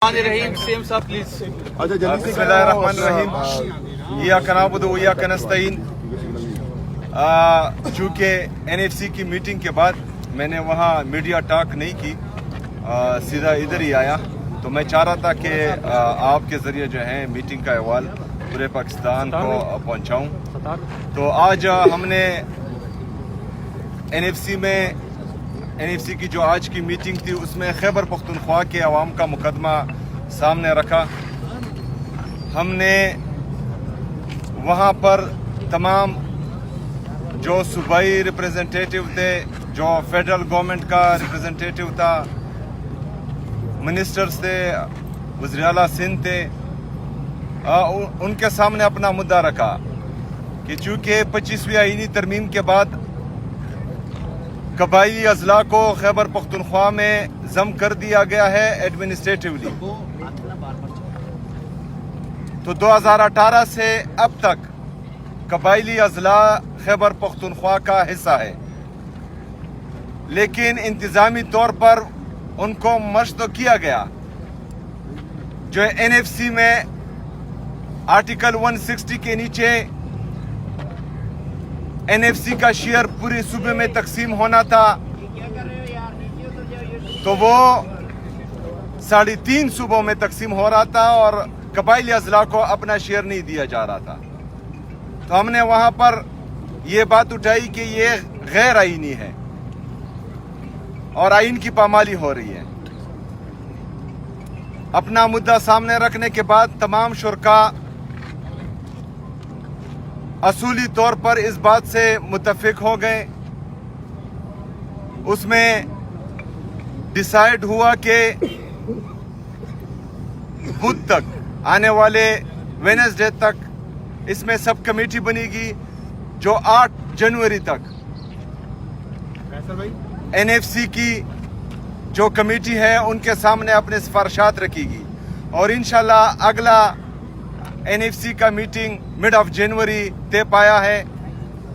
रहीम same साहब please. बिस्मिल्लाहिर्रहमानिर्रहीम इय्याका नअबुदु व इय्याका नस्तईन। चूँकि NFC की मीटिंग के बाद मैंने वहाँ मीडिया टॉक नहीं की, सीधा इधर ही आया। तो मैं चाह रहा था कि आपके ज़रिए जो है मीटिंग का अहवाल पूरे पाकिस्तान को पहुँचाऊँ। तो आज हमने NFC की जो आज की मीटिंग थी उसमें खैबर पख्तूनख्वा के अवाम का मुकदमा सामने रखा। हमने वहाँ पर तमाम जो सूबाई रिप्रेजेंटेटिव थे, जो फेडरल गवर्नमेंट का रिप्रेजेंटेटिव था, मिनिस्टर्स थे, वज़ीर आला सिंध थे, उनके सामने अपना मुद्दा रखा कि चूँकि 25वीं आईनी तरमीम के बाद कबायली अजला को खैबर पख्तूनख्वा में जम कर दिया गया है एडमिनिस्ट्रेटिवली। तो 2018 से अब तक कबायली अजला खैबर पख्तूनख्वा का हिस्सा है, लेकिन इंतजामी तौर पर उनको मर्ज तो किया गया। जो NFC में आर्टिकल 160 के नीचे NFC का शेयर पूरे सूबे में तकसीम होना था, तो वो 3.5 सूबों में तकसीम हो रहा था और कबायली अजला को अपना शेयर नहीं दिया जा रहा था। तो हमने वहां पर ये बात उठाई कि ये गैर आईनी है और आइन की पामाली हो रही है। अपना मुद्दा सामने रखने के बाद तमाम शुरका असूली तौर पर इस बात से मुत्तफिक हो गए। उसमें डिसाइड हुआ कि बुध तक, आने वाले वेडनेसडे तक इसमें सब कमेटी बनेगी, जो 8 जनवरी तक NFC की जो कमेटी है उनके सामने अपने सिफारिशात रखेगी और इंशाल्लाह अगला NFC का मीटिंग मिड ऑफ जनवरी तय पाया है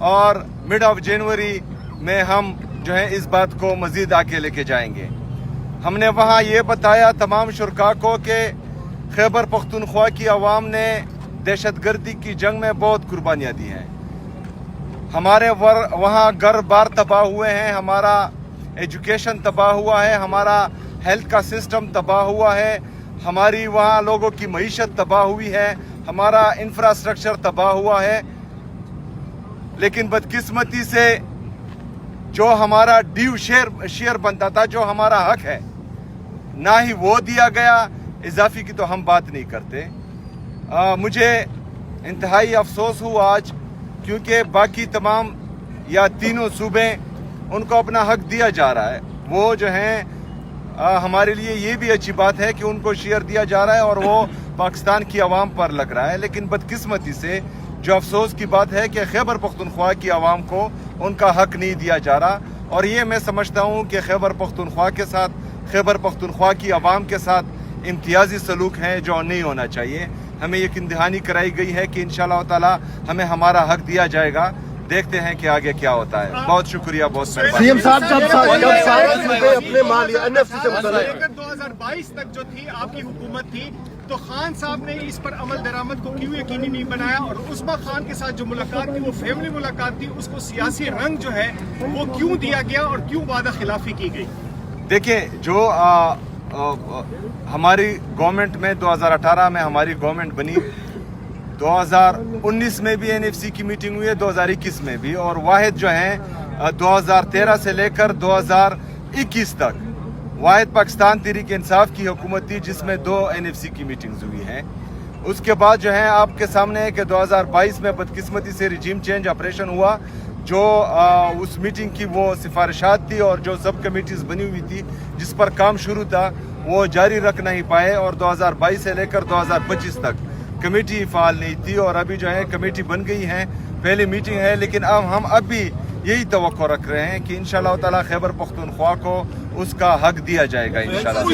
और मिड ऑफ जनवरी में हम जो है इस बात को मजीद आगे लेके जाएंगे। हमने वहाँ ये बताया तमाम शुरका को कि खैबर पख्तूनख्वा की आवाम ने दहशतगर्दी की जंग में बहुत कुर्बानियाँ दी हैं। हमारे वहाँ घर बार तबाह हुए हैं, हमारा एजुकेशन तबाह हुआ है, हमारा हेल्थ का सिस्टम तबाह हुआ है, हमारी वहाँ लोगों की मईशत तबाह हुई है, हमारा इंफ्रास्ट्रक्चर तबाह हुआ है। लेकिन बदकिस्मती से जो हमारा ड्यू शेयर बनता था, जो हमारा हक है, ना ही वो दिया गया। इजाफी की तो हम बात नहीं करते। मुझे इंतहाई अफसोस हुआ आज, क्योंकि बाकी तमाम या तीनों सूबे उनको अपना हक दिया जा रहा है। वो जो हैं हमारे लिए ये भी अच्छी बात है कि उनको शेयर दिया जा रहा है और वो पाकिस्तान की आवाम पर लग रहा है। लेकिन बदकिस्मती से जो अफसोस की बात है कि खैबर पख्तूनख्वा की आवाम को उनका हक नहीं दिया जा रहा। और ये मैं समझता हूँ कि खैबर पख्तूनख्वा के साथ, खैबर पख्तूनख्वा की आवाम के साथ इम्तियाजी सलूक है जो नहीं होना चाहिए। हमें यकीन दहानी कराई गई है कि इंशाअल्लाह ताला हमें हमारा हक दिया जाएगा। देखते हैं कि आगे क्या होता है। बहुत शुक्रिया, बहुत मेहरबानी। सीएम साहब जब अपने माल NFC से 2022 तक जो थी आपकी हुकूमत थी, तो खान साहब ने इस पर अमल दरामद को क्यों यकीनी नहीं बनाया, और उस्मा खान के साथ जो मुलाकात थी वो फैमिली मुलाकात थी, उसको सियासी रंग जो है वो क्यों दिया गया और क्यों वादा खिलाफी की गई? देखिए, जो हमारी गवर्नमेंट में 2018 में हमारी गवर्नमेंट बनी, 2019 में भी NFC की मीटिंग हुई है, 2021 में भी, और वाहिद जो है 2013 से लेकर 2021 तक वाहिद पाकिस्तान तहरीक इंसाफ की हुकूमत थी जिसमें 2 NFC की मीटिंग्स हुई हैं। उसके बाद जो है आपके सामने है कि 2022 में बदकिस्मती से रिजीम चेंज ऑपरेशन हुआ। जो उस मीटिंग की वो सिफारिशात थी और जो सब कमेटीज़ बनी हुई थी जिस पर काम शुरू था वो जारी रख नहीं पाए, और 2022 से लेकर 2025 तक कमेटी फ़ाल नहीं थी। और अभी जो है कमेटी बन गई है, पहली मीटिंग है, लेकिन अब हम अभी यही तवक्को रख रहे हैं कि इंशाअल्लाह ताला खैबर पख्तूनख्वा को उसका हक दिया जाएगा इंशाअल्लाह।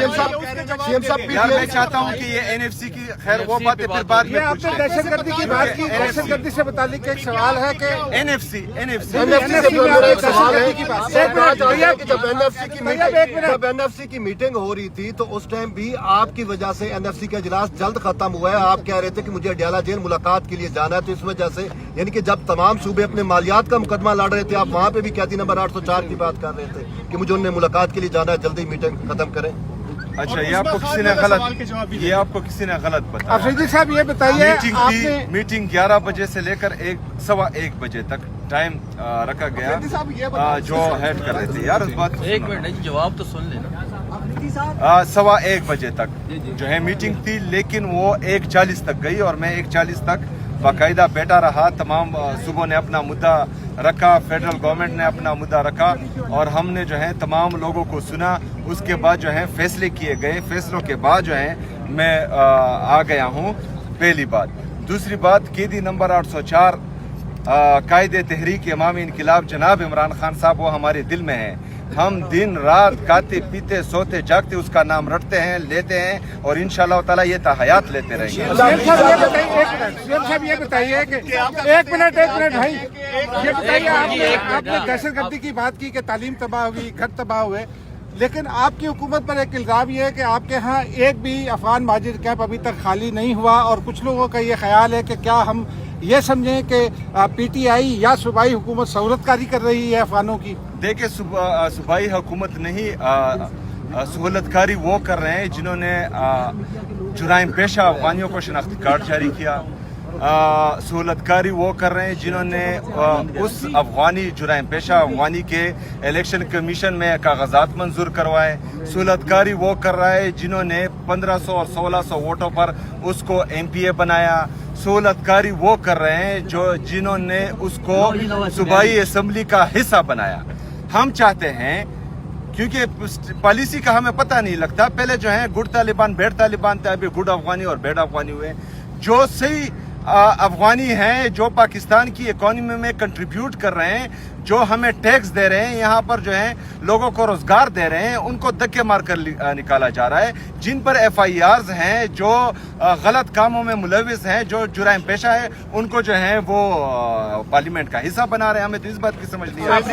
सीएम साहब यार मैं चाहता हूँ कि ये एनएफसी की खैर वो बातें फिर बाद में आपने दहशतगर्दी की बात की, दहशतगर्दी से मुतालिक एक सवाल है कि एनएफसी एनएफसी से मेरा एक सवाल है कि जब एनएफसी की मीटिंग हो रही थी तो उस टाइम भी आपकी वजह से एनएफसी का इजलास जल्द खत्म हुआ है। आप कह रहे थे कि मुझे अडयाला जेल मुलाकात के लिए जाना है, तो इस वजह से यानी कि जब तमाम सूबे अपने मालियात का मुकदमा लड़ रहे थे, आप वहाँ पे भी कैदी नंबर 804 की बात कर रहे थे कि मुझे उनने मुलाकात के लिए जाना है, जल्दी मीटिंग खत्म करें। अच्छा, ये आपको किसी ने गलत बताया। अफरीदी साहब ये बताइए, मीटिंग 11 बजे से लेकर 1:15 बजे तक टाइम रखा गया जो हेड कर रहे थे। यार उस बात एक मिनट जवाब तो सुन लेना। 1:15 बजे तक जो है मीटिंग थी, लेकिन वो 1:40 तक गई और मैं 1:40 तक बाकायदा बैठा रहा। तमाम सूबों ने अपना मुद्दा रखा, फेडरल गवर्नमेंट ने अपना मुद्दा रखा और हमने जो है तमाम लोगों को सुना। उसके बाद जो है फैसले किए गए। फैसलों के बाद जो है मैं आ गया हूँ, पहली बात। दूसरी बात, कैदी नंबर 804 कायदे तहरीक इमामी इनकलाब जनाब इमरान खान साहब, वो हमारे दिल में है। हम दिन रात खाते पीते सोते जागते उसका नाम रटते हैं, लेते हैं और इंशाअल्लाह ताला ये हयात लेते रहेंगे। सीएम साहब ये बताइए कि एक मिनट भाई, ये बताइए, आपने दहशतगर्दी की बात की कि तालीम तबाह हुई, घर तबाह हुए, लेकिन आपकी हुकूमत पर एक इल्जाम ये है कि आपके यहाँ एक भी अफगान माजिर कैंप अभी तक खाली नहीं हुआ और कुछ लोगों का ये ख्याल है कि क्या हम ये समझें कि पीटीआई या सूबाई हुकूमत सहूलतकारी कर रही है अफगानों की? देखिए, सूबाई हुकूमत नहीं, सहूलतकारी वो कर रहे हैं जिन्होंने जुराइम पेशा अफगानियों को शनाख्ती कार्ड जारी किया। सहूलतकारी वो कर रहे हैं जिन्होंने उस अफगानी जुराइम पेशा अफगानी के इलेक्शन कमीशन में कागजात मंजूर करवाए। सहूलतकारी वो कर रहा है जिन्होंने 1500 और 1600 वोटों पर उसको एमपीए बनाया। सहूलतकारी वो कर रहे हैं जिन्होंने उसको सूबाई असम्बली का हिस्सा बनाया। हम चाहते हैं, क्योंकि पॉलिसी का हमें पता नहीं लगता, पहले जो है गुड तालिबान बैड तालिबान थे, अभी गुड अफगानी और बैड अफगानी हुए। जो सही अफगानी हैं, जो पाकिस्तान की इकोनॉमी में कंट्रीब्यूट कर रहे हैं, जो हमें टैक्स दे रहे हैं, यहाँ पर जो है लोगों को रोजगार दे रहे हैं, उनको धक्के मार कर निकाला जा रहा है। जिन पर FIRs हैं, जो गलत कामों में मुलविस हैं, जो जुराइम पेशा है, उनको जो है वो पार्लियामेंट का हिस्सा बना रहे हैं। हमें तो इस बात की समझ नहीं आ रही।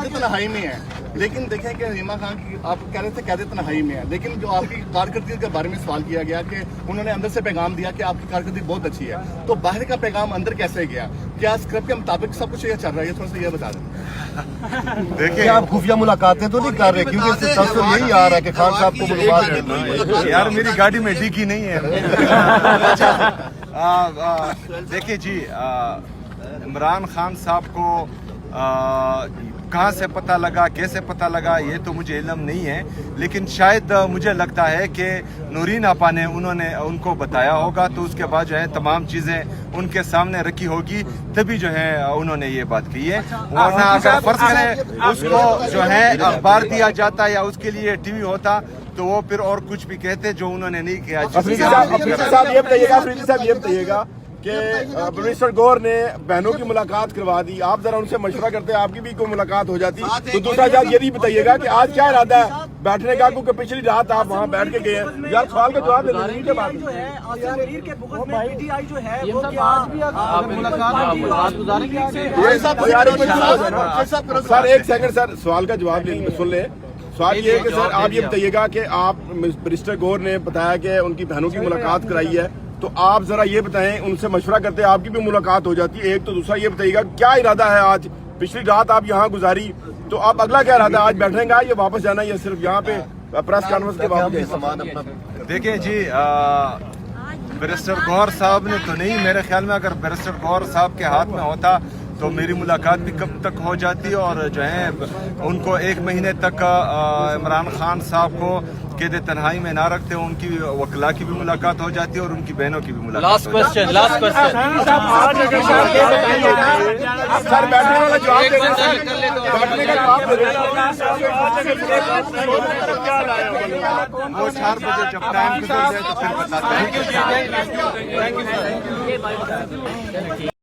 तनहाई में है, लेकिन देखें कि रीमा खान की आप कह रहे थे कैद तनहाई में है, लेकिन जो आपकी कारकर्दगी के बारे में सवाल किया गया कि उन्होंने अंदर से पैगाम दिया कि आपकी कारकर्दगी बहुत अच्छी है, तो बाहर का पैगाम अंदर कैसे गया? क्या स्क्रिप्ट के मुताबिक सब कुछ ये चल रहा है? थोड़ा सा ये बता दें। देखिए, आप खुफिया मुलाकातें तो नहीं कर रहे, क्योंकि इससे तसव्वुर यही आ रहा है कि खान साहब को मुलाकात करनी है। यार मेरी गाड़ी में डिग्गी नहीं है। देखिए जी, इमरान खान साहब को कहाँ से पता लगा, कैसे पता लगा, ये तो मुझे इल्म नहीं है, लेकिन शायद मुझे लगता है कि नूरीन आपा ने उनको बताया होगा, तो उसके बाद जो है तमाम चीज़ें उनके सामने रखी होगी, तभी जो है उन्होंने ये बात कही है। वरना अगर फर्ज करें उसको जो है अखबार दिया जाता या उसके लिए टीवी होता, तो वो फिर और कुछ भी कहते जो उन्होंने नहीं किया। अफरीदी साहब ये बताइएगा कि मिनिस्टर गौर ने बहनों की मुलाकात करवा दी, आप जरा उनसे मशवरा करते, आपकी भी कोई मुलाकात हो जाती। तो दूसरा बात ये भी बताइएगा कि आज क्या इरादा है बैठने का, क्योंकि पिछली रात आप वहाँ बैठ के गए हैं। यार सवाल का जवाब दे दीजिए। सर एक सेकंड सर, सवाल का जवाब सुन ले। सवाल ये है कि सर आप ये बताइएगा कि आप मिनिस्टर गौर ने बताया कि उनकी बहनों की मुलाकात कराई है, तो आप जरा ये बताएं, उनसे मशवरा करते आपकी भी मुलाकात हो जाती है एक, तो दूसरा ये बताइएगा क्या इरादा है आज, पिछली रात आप यहाँ गुजारी, तो आप अगला क्या इरादा है? आज बैठने का या वापस जाना, या सिर्फ यहाँ पे प्रेस कॉन्फ्रेंस के बाद? देखिए जी, बैरिस्टर गौर साहब ने तो नहीं, मेरे ख्याल में अगर बैरिस्टर गौर साहब के हाथ में होता तो मेरी मुलाकात भी कब तक हो जाती, और जो है उनको 1 महीने तक इमरान खान साहब को कैद तन्हाई में ना रखते, उनकी वकला की भी मुलाकात हो जाती और उनकी बहनों की भी मुलाकात। लास्ट क्वेश्चन सर बैठने वाला जवाब वो 4 बजे जब टाइम गुजर जाए तो फिर बताते हैं।